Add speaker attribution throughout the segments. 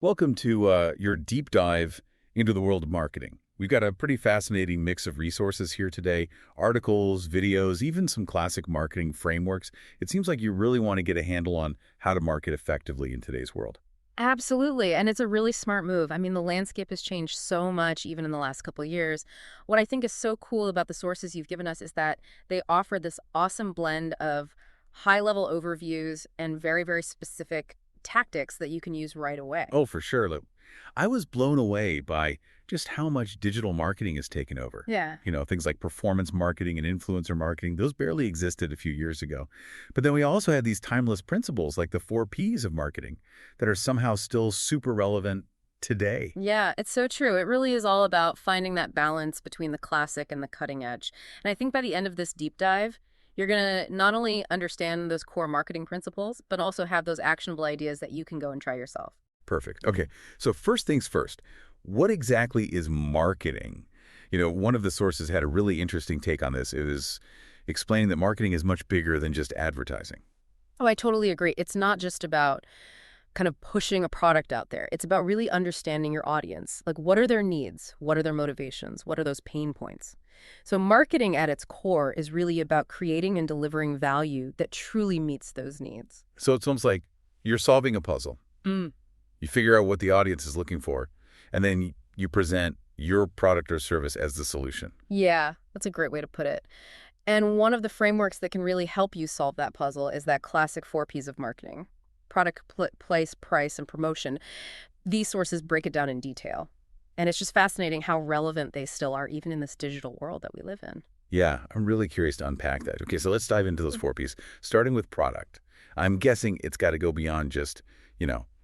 Speaker 1: Welcome to your deep dive into the world of marketing. We've got a pretty fascinating mix of resources here today, articles, videos, even some classic marketing frameworks. It seems like you really want to get a handle on how to market effectively in today's world.
Speaker 2: Absolutely. And it's a really smart move. I mean, the landscape has changed so much even in the last couple of years. What I think is so cool about the sources you've given us is that they offer this awesome blend of high-level overviews and very, very specific tactics that you can use right away.
Speaker 1: Oh, for sure. Look, I was blown away by just how much digital marketing has taken over.
Speaker 2: Yeah.
Speaker 1: Things like performance marketing and influencer marketing, those barely existed a few years ago. But then we also had these timeless principles like the 4 Ps of marketing that are somehow still super relevant today.
Speaker 2: Yeah, it's so true. It really is all about finding that balance between the classic and the cutting edge. And I think by the end of this deep dive, you're going to not only understand those core marketing principles, but also have those actionable ideas that you can go and try yourself.
Speaker 1: Perfect. Okay. So first things first, what exactly is marketing? One of the sources had a really interesting take on this. It was explaining that marketing is much bigger than just advertising.
Speaker 2: Oh, I totally agree. It's not just about kind of pushing a product out there. It's about really understanding your audience. Like, what are their needs? What are their motivations? What are those pain points? So marketing at its core is really about creating and delivering value that truly meets those needs.
Speaker 1: So it's almost like you're solving a puzzle.
Speaker 2: Mm.
Speaker 1: You figure out what the audience is looking for, and then you present your product or service as the solution.
Speaker 2: Yeah, that's a great way to put it. And one of the frameworks that can really help you solve that puzzle is that classic 4 Ps of marketing: product, place, price, and promotion. These sources break it down in detail. And it's just fascinating how relevant they still are, even in this digital world that we live in.
Speaker 1: Yeah, I'm really curious to unpack that. Okay, so let's dive into those 4 Ps, starting with product. I'm guessing it's got to go beyond just,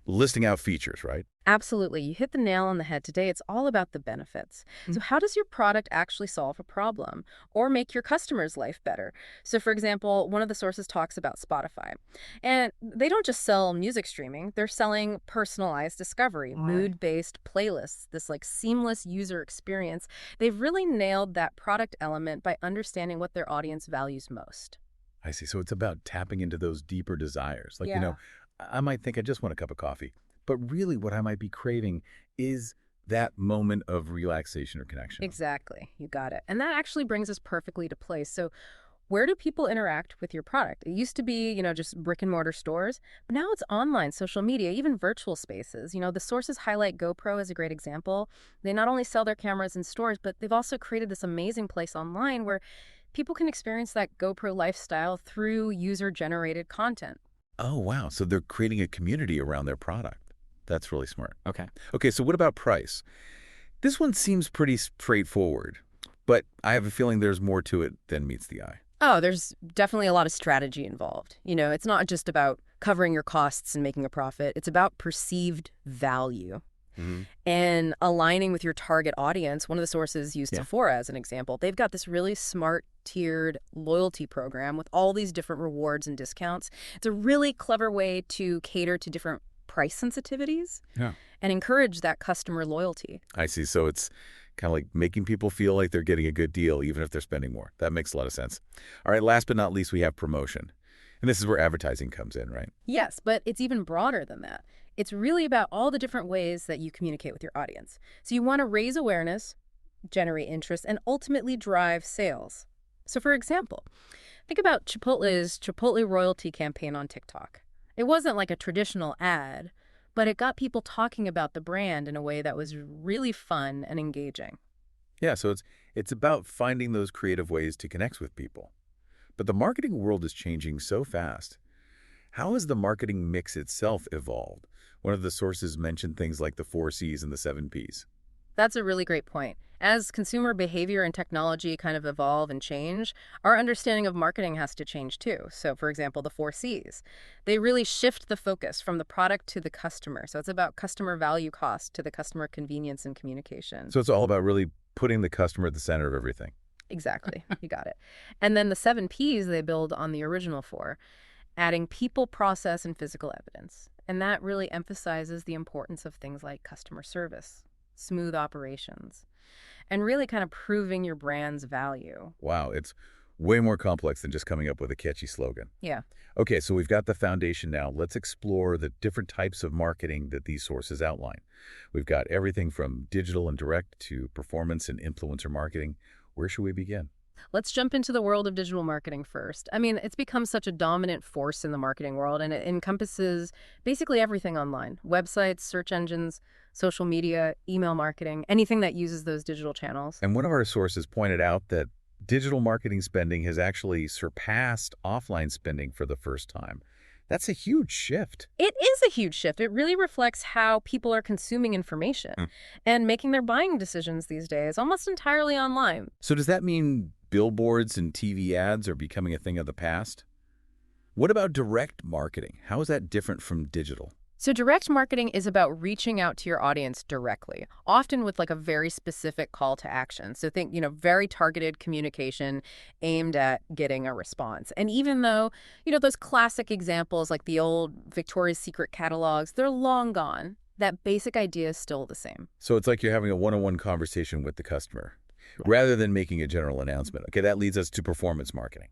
Speaker 1: listing out features, right?
Speaker 2: Absolutely. You hit the nail on the head today. It's all about the benefits. So how does your product actually solve a problem or make your customer's life better? So for example, one of the sources talks about Spotify. And they don't just sell music streaming, they're selling personalized discovery,
Speaker 1: Right.
Speaker 2: mood-based playlists, this like seamless user experience. They've really nailed that product element by understanding what their audience values most.
Speaker 1: I see. So it's about tapping into those deeper desires. Like,
Speaker 2: Yeah.
Speaker 1: I might think I just want a cup of coffee, but really what I might be craving is that moment of relaxation or connection.
Speaker 2: Exactly. You got it. And that actually brings us perfectly to place. So where do people interact with your product? It used to be, just brick and mortar stores, but now it's online, social media, even virtual spaces. The sources highlight GoPro as a great example. They not only sell their cameras in stores, but they've also created this amazing place online where people can experience that GoPro lifestyle through user-generated content.
Speaker 1: Oh, wow. So they're creating a community around their product. That's really smart.
Speaker 2: Okay.
Speaker 1: Okay, so what about price? This one seems pretty straightforward, but I have a feeling there's more to it than meets the eye.
Speaker 2: Oh, there's definitely a lot of strategy involved. It's not just about covering your costs and making a profit. It's about perceived value
Speaker 1: Hmm.
Speaker 2: and aligning with your target audience. One of the sources used
Speaker 1: Yeah.
Speaker 2: Sephora as an example. They've got this really smart tiered loyalty program with all these different rewards and discounts. It's a really clever way to cater to different price sensitivities
Speaker 1: Yeah.
Speaker 2: and encourage that customer loyalty.
Speaker 1: I see. So it's kind of like making people feel like they're getting a good deal, even if they're spending more. That makes a lot of sense. All right, last but not least, we have promotion. And this is where advertising comes in, right?
Speaker 2: Yes, but it's even broader than that. It's really about all the different ways that you communicate with your audience. So you want to raise awareness, generate interest, and ultimately drive sales. So for example, think about Chipotle's Chipotle royalty campaign on TikTok. It wasn't like a traditional ad, but it got people talking about the brand in a way that was really fun and engaging.
Speaker 1: Yeah, so it's about finding those creative ways to connect with people. But the marketing world is changing so fast. How has the marketing mix itself evolved? One of the sources mentioned things like the 4 Cs and the 7 Ps.
Speaker 2: That's a really great point. As consumer behavior and technology kind of evolve and change, our understanding of marketing has to change too. So, for example, the 4 Cs, they really shift the focus from the product to the customer. So it's about customer value cost to the customer convenience and communication.
Speaker 1: So it's all about really putting the customer at the center of everything.
Speaker 2: Exactly. You got it. And then the 7 Ps they build on the original four, adding people, process, and physical evidence. And that really emphasizes the importance of things like customer service, smooth operations, and really kind of proving your brand's value.
Speaker 1: Wow, it's Way more complex than just coming up with a catchy slogan.
Speaker 2: Yeah.
Speaker 1: Okay, so we've got the foundation now. Let's explore the different types of marketing that these sources outline. We've got everything from digital and direct to performance and influencer marketing. Where should we begin?
Speaker 2: Let's jump into the world of digital marketing first. I mean, it's become such a dominant force in the marketing world, and it encompasses basically everything online: websites, search engines, social media, email marketing, anything that uses those digital channels.
Speaker 1: And one of our sources pointed out that digital marketing spending has actually surpassed offline spending for the first time. That's a huge shift.
Speaker 2: It is a huge shift. It really reflects how people are consuming information
Speaker 1: Mm.
Speaker 2: and making their buying decisions these days almost entirely online.
Speaker 1: So does that mean billboards and TV ads are becoming a thing of the past? What about direct marketing? How is that different from digital?
Speaker 2: So direct marketing is about reaching out to your audience directly, often with like a very specific call to action. So think, very targeted communication aimed at getting a response. And even though, those classic examples like the old Victoria's Secret catalogs, they're long gone, that basic idea is still the same.
Speaker 1: So it's like you're having a one-on-one conversation with the customer rather than making a general announcement. Okay, that leads us to performance marketing,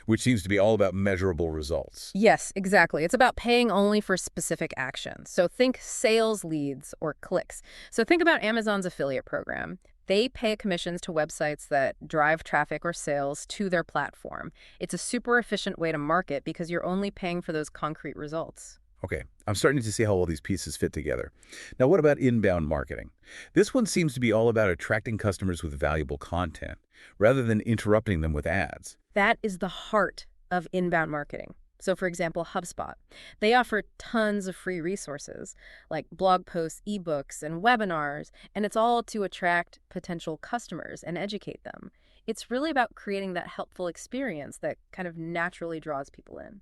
Speaker 1: which seems to be all about measurable results.
Speaker 2: Yes, exactly. It's about paying only for specific actions. So think sales leads or clicks. So think about Amazon's affiliate program. They pay commissions to websites that drive traffic or sales to their platform. It's a super efficient way to market because you're only paying for those concrete results.
Speaker 1: Okay, I'm starting to see how all these pieces fit together. Now, what about inbound marketing? This one seems to be all about attracting customers with valuable content rather than interrupting them with ads.
Speaker 2: That is the heart of inbound marketing. So for example, HubSpot. They offer tons of free resources like blog posts, ebooks, and webinars, and it's all to attract potential customers and educate them. It's really about creating that helpful experience that kind of naturally draws people in.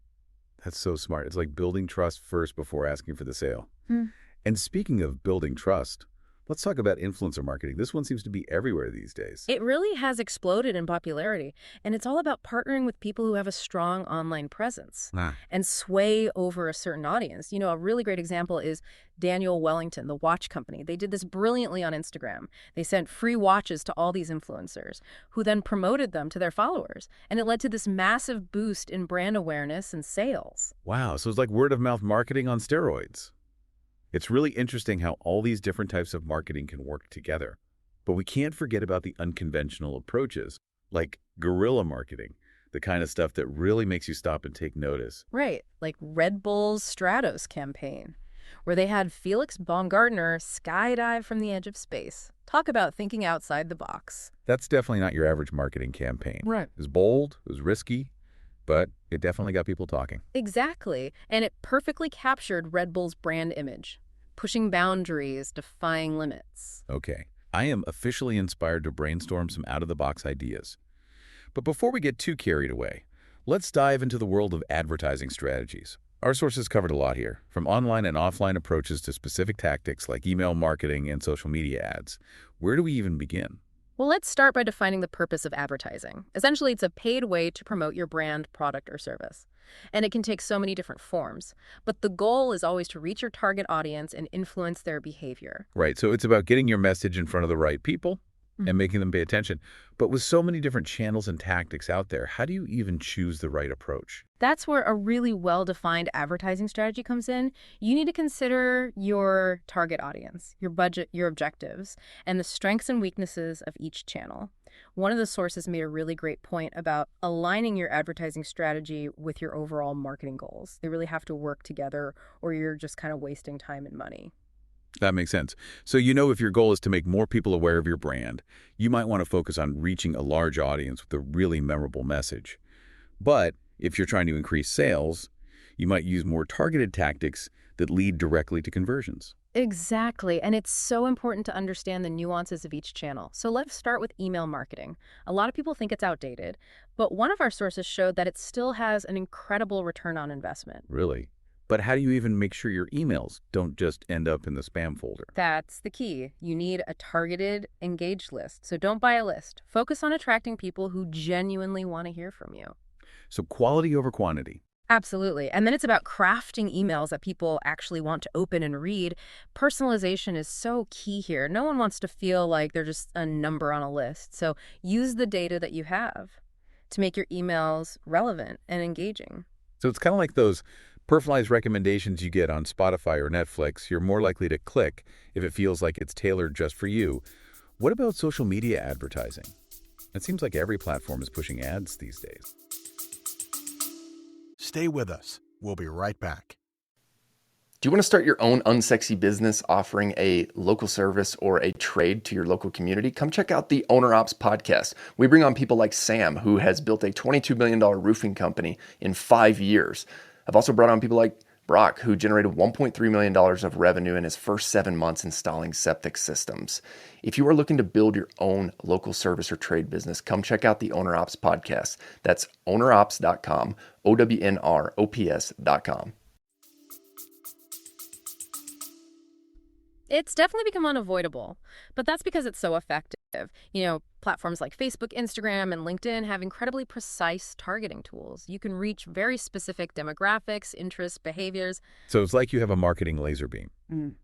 Speaker 1: That's so smart. It's like building trust first before asking for the sale.
Speaker 2: Hmm.
Speaker 1: And speaking of building trust, let's talk about influencer marketing. This one seems to be everywhere these days.
Speaker 2: It really has exploded in popularity, and it's all about partnering with people who have a strong online presence
Speaker 1: Ah,
Speaker 2: and sway over a certain audience. A really great example is Daniel Wellington, the watch company. They did this brilliantly on Instagram. They sent free watches to all these influencers who then promoted them to their followers, and it led to this massive boost in brand awareness and sales.
Speaker 1: wow. So it's like word of mouth marketing on steroids. It's really interesting how all these different types of marketing can work together. But we can't forget about the unconventional approaches, like guerrilla marketing, the kind of stuff that really makes you stop and take notice.
Speaker 2: Right, like Red Bull's Stratos campaign, where they had Felix Baumgartner skydive from the edge of space. Talk about thinking outside the box.
Speaker 1: That's definitely not your average marketing campaign.
Speaker 2: Right.
Speaker 1: It was bold, it was risky, but it definitely got people talking.
Speaker 2: Exactly, and it perfectly captured Red Bull's brand image, pushing boundaries, defying limits.
Speaker 1: Okay, I am officially inspired to brainstorm some out-of-the-box ideas. But before we get too carried away, let's dive into the world of advertising strategies. Our sources covered a lot here, from online and offline approaches to specific tactics like email marketing and social media ads. Where do we even begin?
Speaker 2: Well, let's start by defining the purpose of advertising. Essentially, it's a paid way to promote your brand, product, or service. And it can take so many different forms. But the goal is always to reach your target audience and influence their behavior.
Speaker 1: Right, so it's about getting your message in front of the right people
Speaker 2: Mhm.
Speaker 1: and making them pay attention. But with so many different channels and tactics out there, how do you even choose the right approach?
Speaker 2: That's where a really well-defined advertising strategy comes in. You need to consider your target audience, your budget, your objectives, and the strengths and weaknesses of each channel. One of the sources made a really great point about aligning your advertising strategy with your overall marketing goals. They really have to work together, or you're just kind of wasting time and money.
Speaker 1: That makes sense. So if your goal is to make more people aware of your brand, you might want to focus on reaching a large audience with a really memorable message. But if you're trying to increase sales, you might use more targeted tactics that lead directly to conversions.
Speaker 2: Exactly. And it's so important to understand the nuances of each channel. So let's start with email marketing. A lot of people think it's outdated, but one of our sources showed that it still has an incredible return on investment.
Speaker 1: Really? But how do you even make sure your emails don't just end up in the spam folder?
Speaker 2: That's the key. You need a targeted, engaged list. So don't buy a list. Focus on attracting people who genuinely want to hear from you.
Speaker 1: So quality over quantity.
Speaker 2: Absolutely. And then it's about crafting emails that people actually want to open and read. Personalization is so key here. No one wants to feel like they're just a number on a list. So use the data that you have. to make your emails relevant and engaging.
Speaker 1: So it's kind of like those personalized recommendations you get on Spotify or Netflix. You're more likely to click if it feels like it's tailored just for you. What about social media advertising? It seems like every platform is pushing ads these days.
Speaker 3: Stay with us. We'll be right back.
Speaker 4: Do you want to start your own unsexy business offering a local service or a trade to your local community? Come check out the Owner Ops podcast. We bring on people like Sam, who has built a $22 million roofing company in 5 years. I've also brought on people like Brock, who generated $1.3 million of revenue in his first 7 months installing septic systems. If you are looking to build your own local service or trade business, come check out the Owner Ops podcast. That's ownerops.com, OWNROPS.com.
Speaker 2: It's definitely become unavoidable, but that's because it's so effective. Platforms like Facebook, Instagram, and LinkedIn have incredibly precise targeting tools. You can reach very specific demographics, interests, behaviors.
Speaker 1: So it's like you have a marketing laser beam.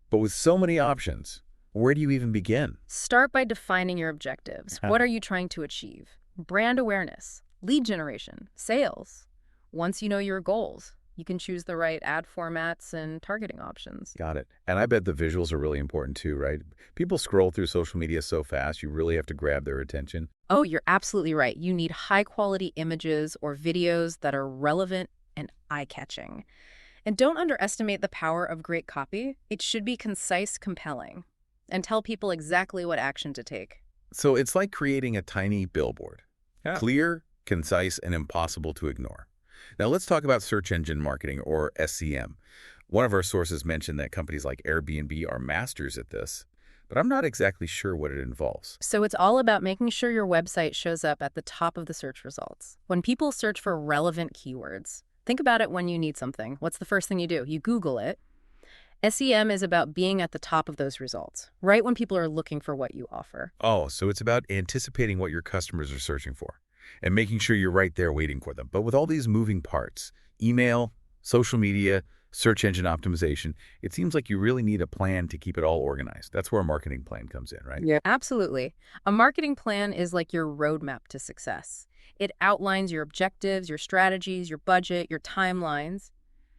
Speaker 1: But with so many options, where do you even begin?
Speaker 2: Start by defining your objectives. What are you trying to achieve? Brand awareness, lead generation, sales. Once you know your goals, you can choose the right ad formats and targeting options.
Speaker 1: Got it. And I bet the visuals are really important too, right? People scroll through social media so fast, you really have to grab their attention.
Speaker 2: Oh, you're absolutely right. You need high-quality images or videos that are relevant and eye-catching. And don't underestimate the power of great copy. It should be concise, compelling, and tell people exactly what action to take.
Speaker 1: So it's like creating a tiny billboard.
Speaker 5: Yeah.
Speaker 1: Clear, concise, and impossible to ignore. Now let's talk about search engine marketing, or SEM. One of our sources mentioned that companies like Airbnb are masters at this, but I'm not exactly sure what it involves.
Speaker 2: So it's all about making sure your website shows up at the top of the search results. When people search for relevant keywords, think about it when you need something. What's the first thing you do? You Google it. SEM is about being at the top of those results, right when people are looking for what you offer.
Speaker 1: Oh, so it's about anticipating what your customers are searching for and making sure you're right there waiting for them. But with all these moving parts, email, social media, search engine optimization, it seems like you really need a plan to keep it all organized. That's where a marketing plan comes in, right?
Speaker 2: Yeah, absolutely. A marketing plan is like your roadmap to success. It outlines your objectives, your strategies, your budget, your timelines,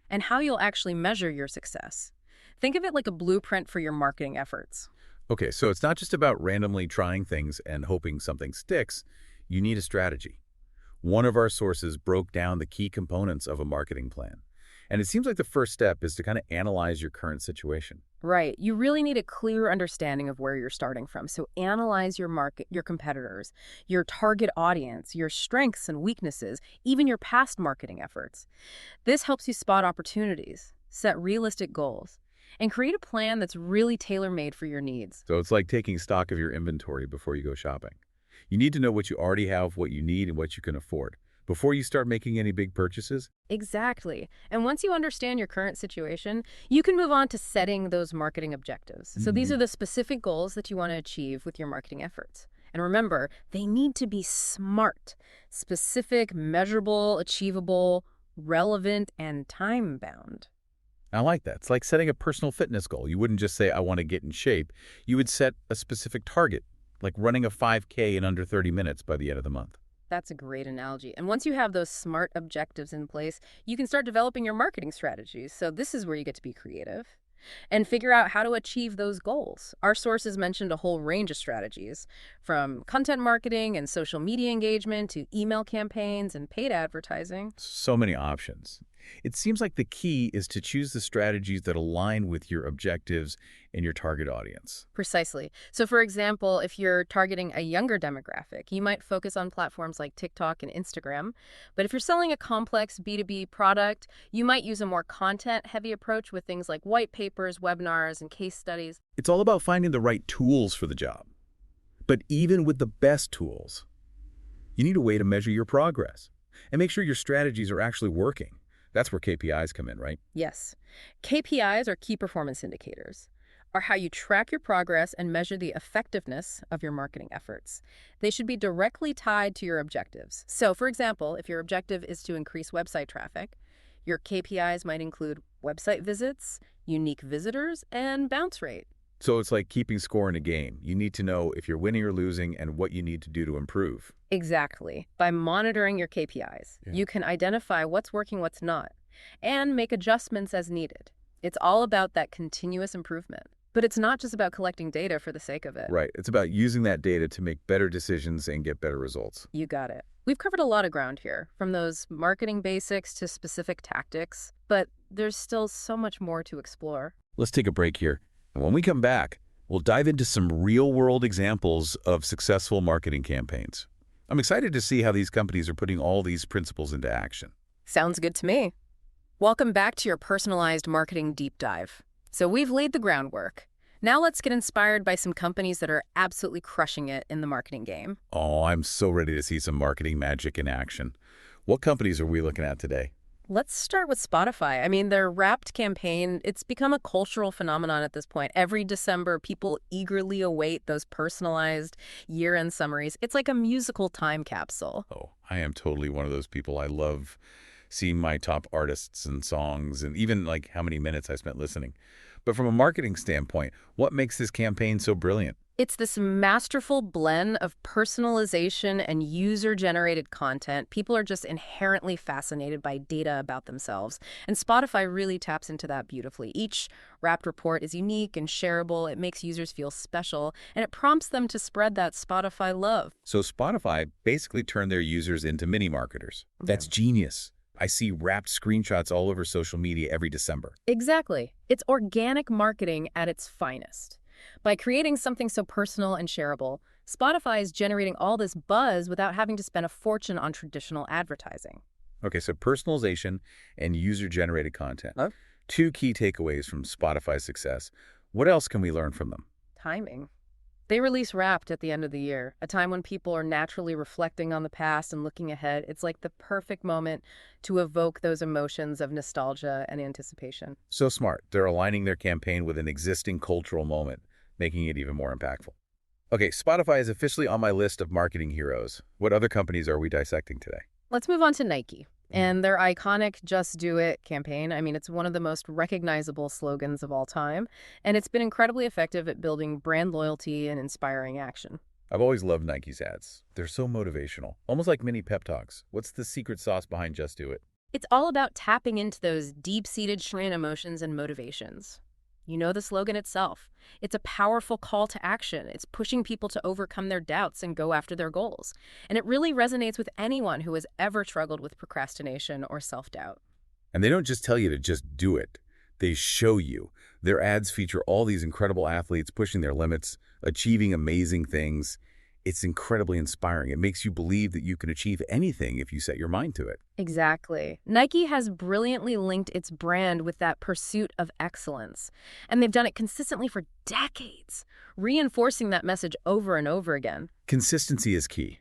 Speaker 2: and how you'll actually measure your success. Think of it like a blueprint for your marketing efforts.
Speaker 1: Okay, so it's not just about randomly trying things and hoping something sticks. You need a strategy. One of our sources broke down the key components of a marketing plan. And it seems like the first step is to kind of analyze your current situation.
Speaker 2: Right. You really need a clear understanding of where you're starting from. So analyze your market, your competitors, your target audience, your strengths and weaknesses, even your past marketing efforts. This helps you spot opportunities, set realistic goals, and create a plan that's really tailor-made for your needs.
Speaker 1: So it's like taking stock of your inventory before you go shopping. You need to know what you already have, what you need, and what you can afford before you start making any big purchases.
Speaker 2: Exactly. And once you understand your current situation, you can move on to setting those marketing objectives. So these are the specific goals that you want to achieve with your marketing efforts. And remember, they need to be SMART, specific, measurable, achievable, relevant, and time-bound.
Speaker 1: I like that. It's like setting a personal fitness goal. You wouldn't just say, I want to get in shape. You would set a specific target, like running a 5K in under 30 minutes by the end of the month.
Speaker 2: That's a great analogy. And once you have those SMART objectives in place, you can start developing your marketing strategies. So this is where you get to be creative and figure out how to achieve those goals. Our sources mentioned a whole range of strategies, from content marketing and social media engagement to email campaigns and paid advertising.
Speaker 1: So many options. It seems like the key is to choose the strategies that align with your objectives and your target audience.
Speaker 2: Precisely. So for example, if you're targeting a younger demographic, you might focus on platforms like TikTok and Instagram. But if you're selling a complex B2B product, you might use a more content-heavy approach with things like white papers, webinars, and case studies.
Speaker 1: It's all about finding the right tools for the job. But even with the best tools, you need a way to measure your progress and make sure your strategies are actually working. That's where KPIs come in, right?
Speaker 2: Yes. KPIs, or key performance indicators, are how you track your progress and measure the effectiveness of your marketing efforts. They should be directly tied to your objectives. So, for example, if your objective is to increase website traffic, your KPIs might include website visits, unique visitors, and bounce rate.
Speaker 1: So it's like keeping score in a game. You need to know if you're winning or losing and what you need to do to improve.
Speaker 2: Exactly. By monitoring your KPIs, you can identify what's working, what's not, and make adjustments as needed. It's all about that continuous improvement. But it's not just about collecting data for the sake of it.
Speaker 1: Right. It's about using that data to make better decisions and get better results.
Speaker 2: You got it. We've covered a lot of ground here, from those marketing basics to specific tactics, but there's still so much more to explore.
Speaker 1: Let's take a break here. And when we come back, we'll dive into some real-world examples of successful marketing campaigns. I'm excited to see how these companies are putting all these principles into action.
Speaker 2: Sounds good to me. Welcome back to your personalized marketing deep dive. So we've laid the groundwork. Now let's get inspired by some companies that are absolutely crushing it in the marketing game.
Speaker 1: Oh, I'm so ready to see some marketing magic in action. What companies are we looking at today?
Speaker 2: Let's start with Spotify. I mean, their Wrapped campaign, it's become a cultural phenomenon at this point. Every December, people eagerly await those personalized year-end summaries. It's like a musical time capsule.
Speaker 1: Oh, I am totally one of those people. I love seeing my top artists and songs and even like how many minutes I spent listening. But from a marketing standpoint, what makes this campaign so brilliant?
Speaker 2: It's this masterful blend of personalization and user-generated content. People are just inherently fascinated by data about themselves, and Spotify really taps into that beautifully. Each Wrapped report is unique and shareable. It makes users feel special, and it prompts them to spread that Spotify love.
Speaker 1: So Spotify basically turned their users into mini marketers. That's genius. I see Wrapped screenshots all over social media every December.
Speaker 2: Exactly. It's organic marketing at its finest. By creating something so personal and shareable, Spotify is generating all this buzz without having to spend a fortune on traditional advertising.
Speaker 1: Okay, so personalization and user-generated content.
Speaker 2: Huh?
Speaker 1: Two key takeaways from Spotify's success. What else can we learn from them?
Speaker 2: Timing. They release Wrapped at the end of the year, a time when people are naturally reflecting on the past and looking ahead. It's like the perfect moment to evoke those emotions of nostalgia and anticipation.
Speaker 1: So smart. They're aligning their campaign with an existing cultural moment, making it even more impactful. Okay, Spotify is officially on my list of marketing heroes. What other companies are we dissecting today?
Speaker 2: Let's move on to Nike and their iconic Just Do It campaign. I mean, it's one of the most recognizable slogans of all time, and it's been incredibly effective at building brand loyalty and inspiring action.
Speaker 1: I've always loved Nike's ads. They're so motivational, almost like mini pep talks. What's the secret sauce behind Just Do It?
Speaker 2: It's all about tapping into those deep-seated human emotions and motivations. You know the slogan itself. It's a powerful call to action. It's pushing people to overcome their doubts and go after their goals. And it really resonates with anyone who has ever struggled with procrastination or self-doubt.
Speaker 1: And they don't just tell you to just do it. They show you. Their ads feature all these incredible athletes pushing their limits, achieving amazing things. It's incredibly inspiring. It makes you believe that you can achieve anything if you set your mind to it.
Speaker 2: Exactly. Nike has brilliantly linked its brand with that pursuit of excellence. And they've done it consistently for decades, reinforcing that message over and over again.
Speaker 1: Consistency is key.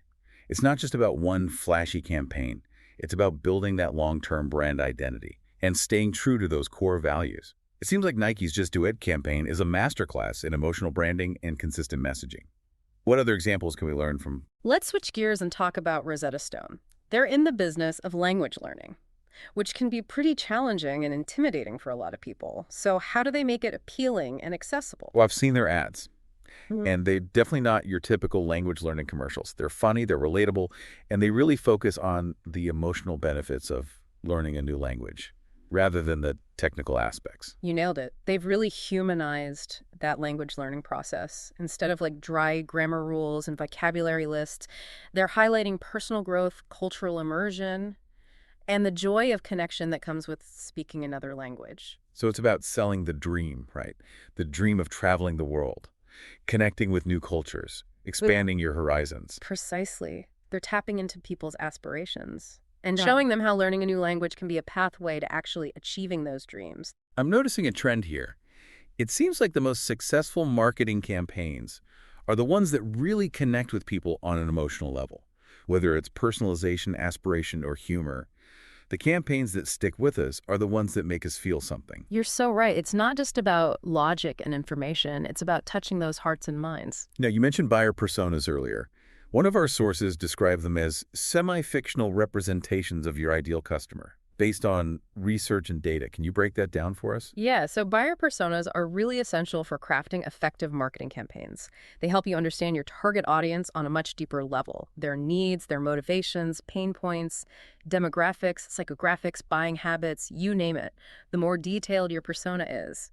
Speaker 1: It's not just about one flashy campaign. It's about building that long-term brand identity and staying true to those core values. It seems like Nike's Just Do It campaign is a masterclass in emotional branding and consistent messaging. What other examples can we learn from?
Speaker 2: Let's switch gears and talk about Rosetta Stone. They're in the business of language learning, which can be pretty challenging and intimidating for a lot of people. So how do they make it appealing and accessible?
Speaker 1: Well, I've seen their ads, and they're definitely not your typical language learning commercials. They're funny, they're relatable, and they really focus on the emotional benefits of learning a new language rather than the technical aspects.
Speaker 2: You nailed it. They've really humanized that language learning process. Instead of like dry grammar rules and vocabulary lists, they're highlighting personal growth, cultural immersion, and the joy of connection that comes with speaking another language.
Speaker 1: So it's about selling the dream, right? The dream of traveling the world, connecting with new cultures, expanding your horizons.
Speaker 2: Precisely. They're tapping into people's aspirations and showing them how learning a new language can be a pathway to actually achieving those dreams.
Speaker 1: I'm noticing a trend here. It seems like the most successful marketing campaigns are the ones that really connect with people on an emotional level. Whether it's personalization, aspiration, or humor, the campaigns that stick with us are the ones that make us feel something.
Speaker 2: You're so right. It's not just about logic and information. It's about touching those hearts and minds.
Speaker 1: Now, you mentioned buyer personas earlier. One of our sources described them as semi-fictional representations of your ideal customer. based on research and data. Can you break that down for us?
Speaker 2: Yeah, so buyer personas are really essential for crafting effective marketing campaigns. They help you understand your target audience on a much deeper level, their needs, their motivations, pain points, demographics, psychographics, buying habits, you name it. The more detailed your persona is,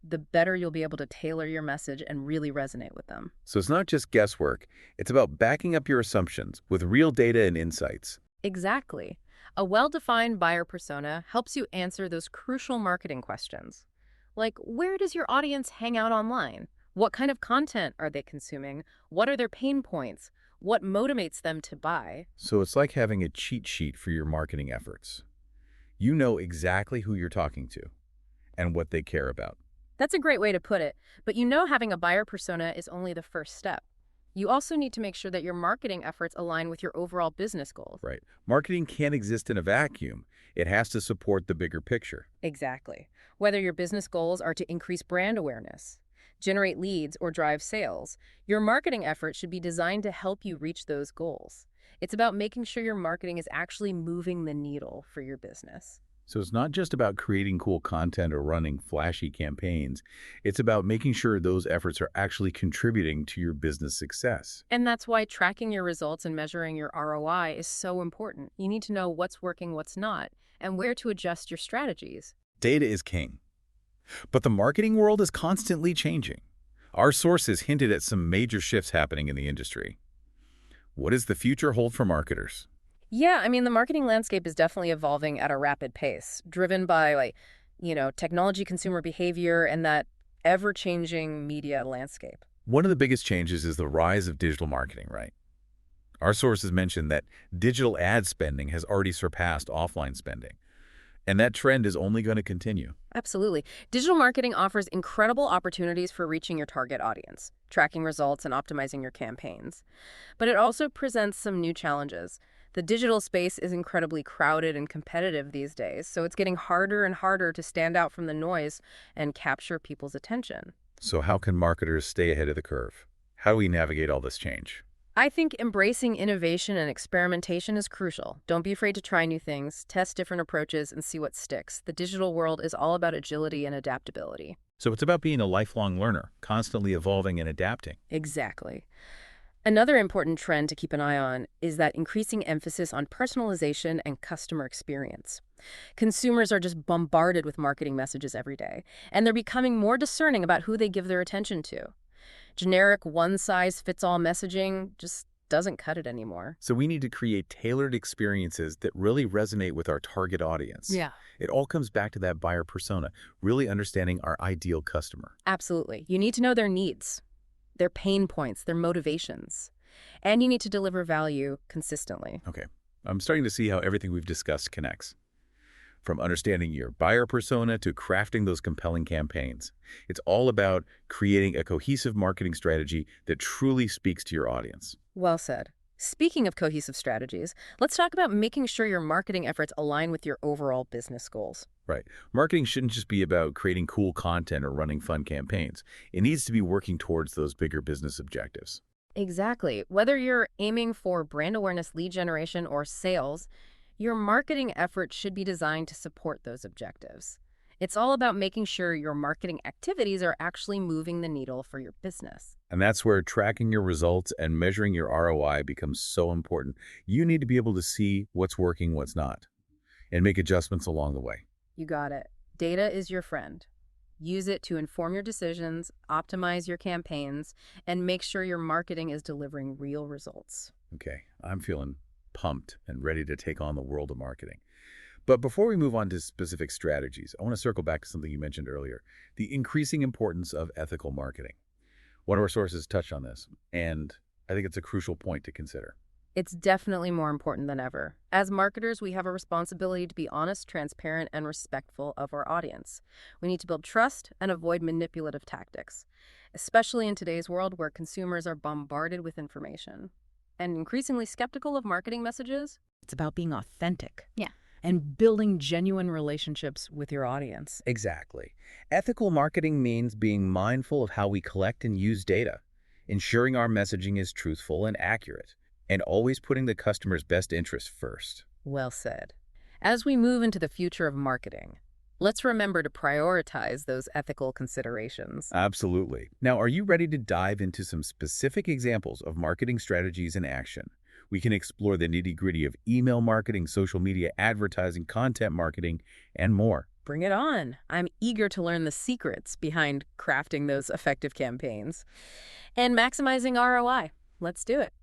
Speaker 2: the better you'll be able to tailor your message and really resonate with them.
Speaker 1: So it's not just guesswork. It's about backing up your assumptions with real data and insights.
Speaker 2: Exactly. A well-defined buyer persona helps you answer those crucial marketing questions. Like, where does your audience hang out online? What kind of content are they consuming? What are their pain points? What motivates them to buy?
Speaker 1: So it's like having a cheat sheet for your marketing efforts. You know exactly who you're talking to and what they care about.
Speaker 2: That's a great way to put it, but you know having a buyer persona is only the first step. You also need to make sure that your marketing efforts align with your overall business goals.
Speaker 1: Right. Marketing can't exist in a vacuum. It has to support the bigger picture.
Speaker 2: Exactly. Whether your business goals are to increase brand awareness, generate leads, or drive sales, your marketing efforts should be designed to help you reach those goals. It's about making sure your marketing is actually moving the needle for your business.
Speaker 1: So it's not just about creating cool content or running flashy campaigns. It's about making sure those efforts are actually contributing to your business success.
Speaker 2: And that's why tracking your results and measuring your ROI is so important. You need to know what's working, what's not, and where to adjust your strategies.
Speaker 1: Data is king. But the marketing world is constantly changing. Our sources hinted at some major shifts happening in the industry. What does the future hold for marketers?
Speaker 2: Yeah, I mean, the marketing landscape is definitely evolving at a rapid pace, driven by, technology, consumer behavior, and that ever-changing media landscape.
Speaker 1: One of the biggest changes is the rise of digital marketing, right? Our sources mentioned that digital ad spending has already surpassed offline spending, and that trend is only going to continue.
Speaker 2: Absolutely. Digital marketing offers incredible opportunities for reaching your target audience, tracking results, and optimizing your campaigns. But it also presents some new challenges. The digital space is incredibly crowded and competitive these days, so it's getting harder and harder to stand out from the noise and capture people's attention.
Speaker 1: So how can marketers stay ahead of the curve? How do we navigate all this change?
Speaker 2: I think embracing innovation and experimentation is crucial. Don't be afraid to try new things, test different approaches, and see what sticks. The digital world is all about agility and adaptability.
Speaker 1: So it's about being a lifelong learner, constantly evolving and adapting.
Speaker 2: Exactly. Another important trend to keep an eye on is that increasing emphasis on personalization and customer experience. Consumers are just bombarded with marketing messages every day, and they're becoming more discerning about who they give their attention to. Generic one-size-fits-all messaging just doesn't cut it anymore.
Speaker 1: So we need to create tailored experiences that really resonate with our target audience. It all comes back to that buyer persona, really understanding our ideal customer.
Speaker 2: Absolutely. You need to know their needs, their pain points, their motivations, and you need to deliver value consistently.
Speaker 1: Okay, I'm starting to see how everything we've discussed connects. From understanding your buyer persona to crafting those compelling campaigns. It's all about creating a cohesive marketing strategy that truly speaks to your audience.
Speaker 2: Well said. Speaking of cohesive strategies, let's talk about making sure your marketing efforts align with your overall business goals.
Speaker 1: Right. Marketing shouldn't just be about creating cool content or running fun campaigns. It needs to be working towards those bigger business objectives.
Speaker 2: Exactly. Whether you're aiming for brand awareness, lead generation, or sales, your marketing efforts should be designed to support those objectives. It's all about making sure your marketing activities are actually moving the needle for your business.
Speaker 1: And that's where tracking your results and measuring your ROI becomes so important. You need to be able to see what's working, what's not, and make adjustments along the way.
Speaker 2: You got it. Data is your friend. Use it to inform your decisions, optimize your campaigns, and make sure your marketing is delivering real results.
Speaker 1: Okay, I'm feeling pumped and ready to take on the world of marketing. But before we move on to specific strategies, I want to circle back to something you mentioned earlier, the increasing importance of ethical marketing. One of our sources touched on this, and I think it's a crucial point to consider.
Speaker 2: It's definitely more important than ever. As marketers, we have a responsibility to be honest, transparent, and respectful of our audience. We need to build trust and avoid manipulative tactics, especially in today's world where consumers are bombarded with information and increasingly skeptical of marketing messages.
Speaker 5: It's about being authentic.
Speaker 6: Yeah.
Speaker 5: And building genuine relationships with your audience.
Speaker 7: Exactly. Ethical marketing means being mindful of how we collect and use data, ensuring our messaging is truthful and accurate, and always putting the customer's best interest first.
Speaker 2: Well said. As we move into the future of marketing, let's remember to prioritize those ethical considerations.
Speaker 1: Absolutely. Now, are you ready to dive into some specific examples of marketing strategies in action? We can explore the nitty-gritty of email marketing, social media advertising, content marketing, and more.
Speaker 2: Bring it on. I'm eager to learn the secrets behind crafting those effective campaigns and maximizing ROI. Let's do it.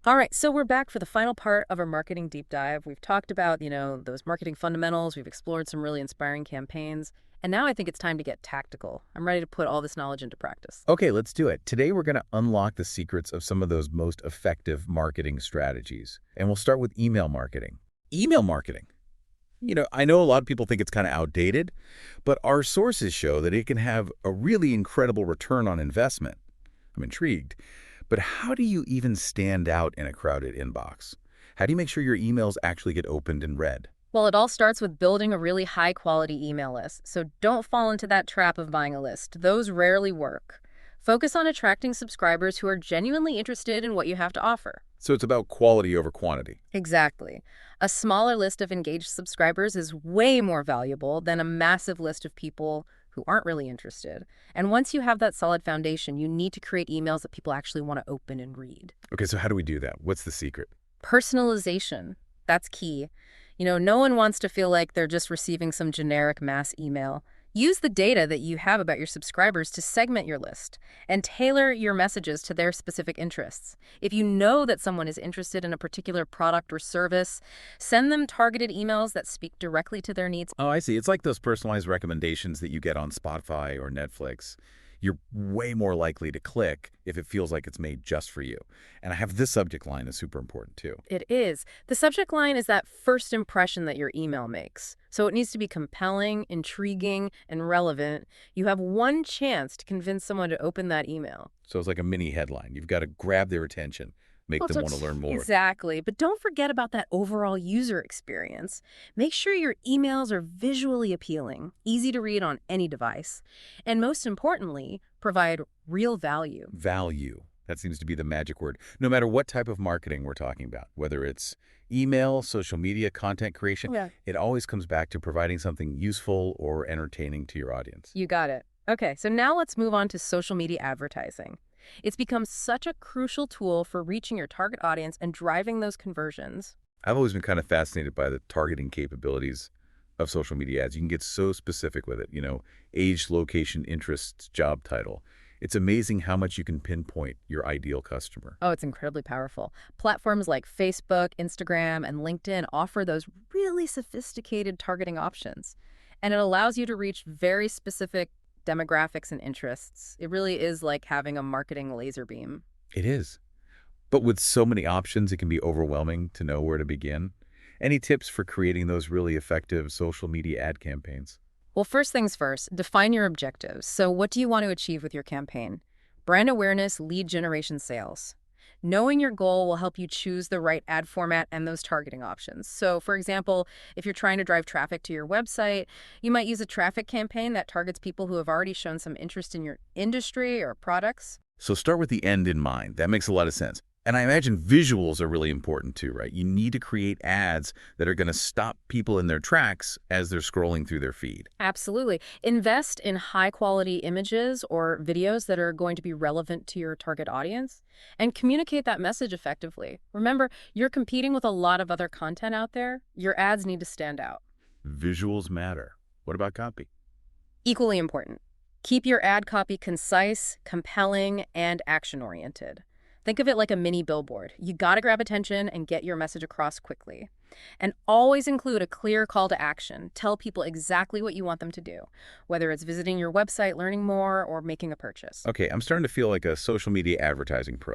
Speaker 2: All right, so we're back for the final part of our marketing deep dive. We've talked about, those marketing fundamentals. We've explored some really inspiring campaigns. And now I think it's time to get tactical. I'm ready to put all this knowledge into practice.
Speaker 1: Okay, let's do it. Today, we're going to unlock the secrets of some of those most effective marketing strategies. And we'll start with email marketing. Email marketing. I know a lot of people think it's kind of outdated, but our sources show that it can have a really incredible return on investment. I'm intrigued. But how do you even stand out in a crowded inbox? How do you make sure your emails actually get opened and read?
Speaker 2: Well, it all starts with building a really high-quality email list. So don't fall into that trap of buying a list. Those rarely work. Focus on attracting subscribers who are genuinely interested in what you have to offer.
Speaker 1: So it's about quality over quantity.
Speaker 2: Exactly. A smaller list of engaged subscribers is way more valuable than a massive list of people who aren't really interested. And once you have that solid foundation, you need to create emails that people actually want to open and read.
Speaker 1: Okay, so how do we do that? What's the secret?
Speaker 2: Personalization. That's key. No one wants to feel like they're just receiving some generic mass email. Use the data that you have about your subscribers to segment your list and tailor your messages to their specific interests. If you know that someone is interested in a particular product or service, send them targeted emails that speak directly to their needs.
Speaker 1: Oh, I see. It's like those personalized recommendations that you get on Spotify or Netflix. You're way more likely to click if it feels like it's made just for you. And I have this subject line is super important too.
Speaker 2: It is. The subject line is that first impression that your email makes. So it needs to be compelling, intriguing, and relevant. You have one chance to convince someone to open that email.
Speaker 1: So it's like a mini headline. You've got to grab their attention, make them want to learn more.
Speaker 2: Exactly. But don't forget about that overall user experience. Make sure your emails are visually appealing, easy to read on any device, and most importantly, provide real value.
Speaker 1: Value. That seems to be the magic word. No matter what type of marketing we're talking about, whether it's email, social media, content creation, it always comes back to providing something useful or entertaining to your audience.
Speaker 2: You got it. Okay, so now let's move on to social media advertising. It's become such a crucial tool for reaching your target audience and driving those conversions.
Speaker 1: I've always been kind of fascinated by the targeting capabilities of social media ads. You can get so specific with it, age, location, interests, job title. It's amazing how much you can pinpoint your ideal customer.
Speaker 2: Oh, it's incredibly powerful. Platforms like Facebook, Instagram, and LinkedIn offer those really sophisticated targeting options. And it allows you to reach very specific demographics and interests. It really is like having a marketing laser beam.
Speaker 1: It is. But with so many options, it can be overwhelming to know where to begin. Any tips for creating those really effective social media ad campaigns?
Speaker 2: Well, first things first, define your objectives. So what do you want to achieve with your campaign? Brand awareness, lead generation, sales. Knowing your goal will help you choose the right ad format and those targeting options. So, for example, if you're trying to drive traffic to your website, you might use a traffic campaign that targets people who have already shown some interest in your industry or products.
Speaker 1: So start with the end in mind. That makes a lot of sense. And I imagine visuals are really important too, right? You need to create ads that are going to stop people in their tracks as they're scrolling through their feed.
Speaker 2: Absolutely. Invest in high-quality images or videos that are going to be relevant to your target audience and communicate that message effectively. Remember, you're competing with a lot of other content out there. Your ads need to stand out.
Speaker 1: Visuals matter. What about copy?
Speaker 2: Equally important. Keep your ad copy concise, compelling, and action-oriented. Think of it like a mini billboard. You gotta grab attention and get your message across quickly. And always include a clear call to action. Tell people exactly what you want them to do, whether it's visiting your website, learning more, or making a purchase.
Speaker 1: Okay, I'm starting to feel like a social media advertising pro.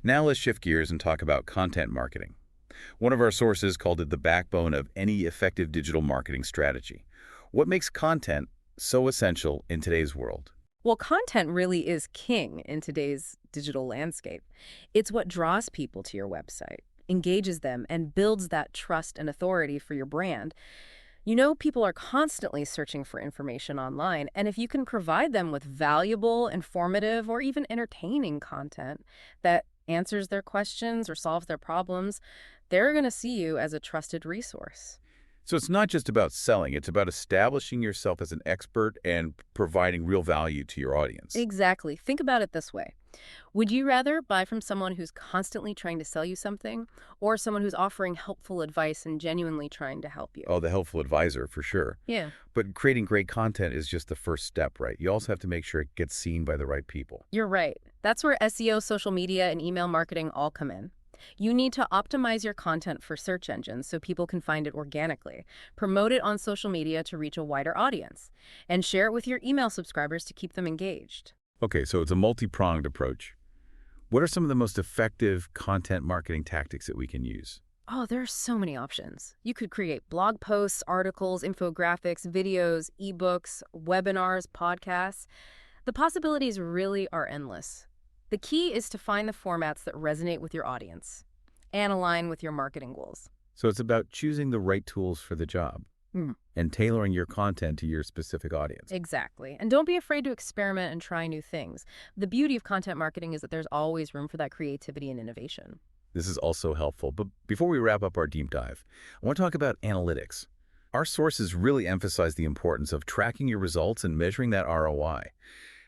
Speaker 1: Now let's shift gears and talk about content marketing. One of our sources called it the backbone of any effective digital marketing strategy. What makes content so essential in today's world?
Speaker 2: Well, content really is king in today's digital landscape. It's what draws people to your website, engages them, and builds that trust and authority for your brand. People are constantly searching for information online, and if you can provide them with valuable, informative, or even entertaining content that answers their questions or solves their problems, they're going to see you as a trusted resource.
Speaker 1: So it's not just about selling, it's about establishing yourself as an expert and providing real value to your audience.
Speaker 2: Exactly. Think about it this way. Would you rather buy from someone who's constantly trying to sell you something or someone who's offering helpful advice and genuinely trying to help you?
Speaker 1: Oh, the helpful advisor, for sure.
Speaker 2: Yeah.
Speaker 1: But creating great content is just the first step, right? You also have to make sure it gets seen by the right people.
Speaker 2: You're right. That's where SEO, social media, and email marketing all come in. You need to optimize your content for search engines so people can find it organically, promote it on social media to reach a wider audience, and share it with your email subscribers to keep them engaged.
Speaker 1: Okay, so it's a multi-pronged approach. What are some of the most effective content marketing tactics that we can use?
Speaker 2: Oh, there are so many options. You could create blog posts, articles, infographics, videos, ebooks, webinars, podcasts. The possibilities really are endless. The key is to find the formats that resonate with your audience and align with your marketing goals.
Speaker 1: So it's about choosing the right tools for the job and tailoring your content to your specific audience.
Speaker 2: Exactly. And don't be afraid to experiment and try new things. The beauty of content marketing is that there's always room for that creativity and innovation.
Speaker 1: This is also helpful. But before we wrap up our deep dive, I want to talk about analytics. Our sources really emphasize the importance of tracking your results and measuring that ROI.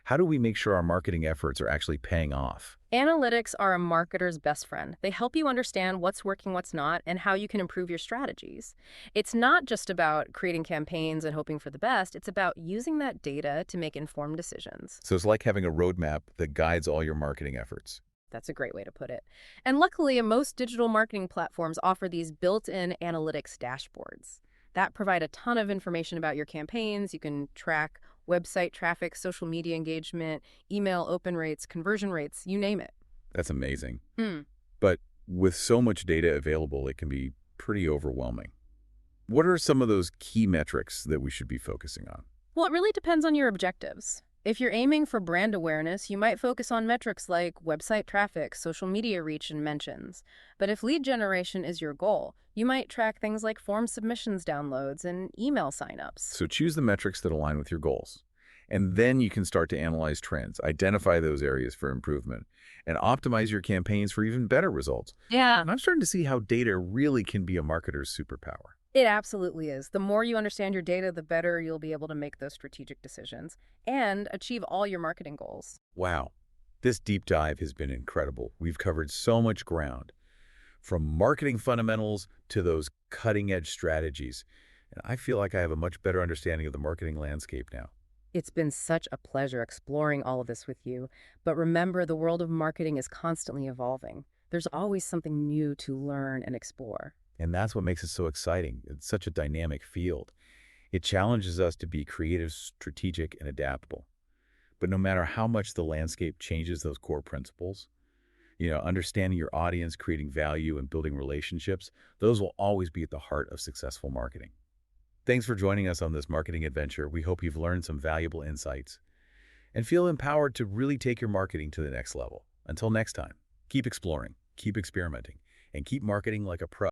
Speaker 1: How do we make sure our marketing efforts are actually paying off?
Speaker 2: Analytics are a marketer's best friend. They help you understand what's working, what's not, and how you can improve your strategies. It's not just about creating campaigns and hoping for the best. It's about using that data to make informed decisions.
Speaker 1: So it's like having a roadmap that guides all your marketing efforts.
Speaker 2: That's a great way to put it. And luckily, most digital marketing platforms offer these built-in analytics dashboards that provide a ton of information about your campaigns. You can track website traffic, social media engagement, email open rates, conversion rates, you name it.
Speaker 1: That's amazing. But with so much data available, it can be pretty overwhelming. What are some of those key metrics that we should be focusing on?
Speaker 2: Well, it really depends on your objectives. If you're aiming for brand awareness, you might focus on metrics like website traffic, social media reach, and mentions. But if lead generation is your goal, you might track things like form submissions downloads and email signups.
Speaker 1: So choose the metrics that align with your goals. And then you can start to analyze trends, identify those areas for improvement, and optimize your campaigns for even better results.
Speaker 2: Yeah.
Speaker 1: And I'm starting to see how data really can be a marketer's superpower.
Speaker 2: It absolutely is. The more you understand your data, the better you'll be able to make those strategic decisions and achieve all your marketing goals.
Speaker 1: Wow. This deep dive has been incredible. We've covered so much ground, from marketing fundamentals to those cutting-edge strategies. And I feel like I have a much better understanding of the marketing landscape now.
Speaker 2: It's been such a pleasure exploring all of this with you. But remember, the world of marketing is constantly evolving. There's always something new to learn and explore.
Speaker 1: And that's what makes it so exciting. It's such a dynamic field. It challenges us to be creative, strategic, and adaptable. But no matter how much the landscape changes those core principles, understanding your audience, creating value, and building relationships, those will always be at the heart of successful marketing. Thanks for joining us on this marketing adventure. We hope you've learned some valuable insights and feel empowered to really take your marketing to the next level. Until next time, keep exploring, keep experimenting, and keep marketing like a pro.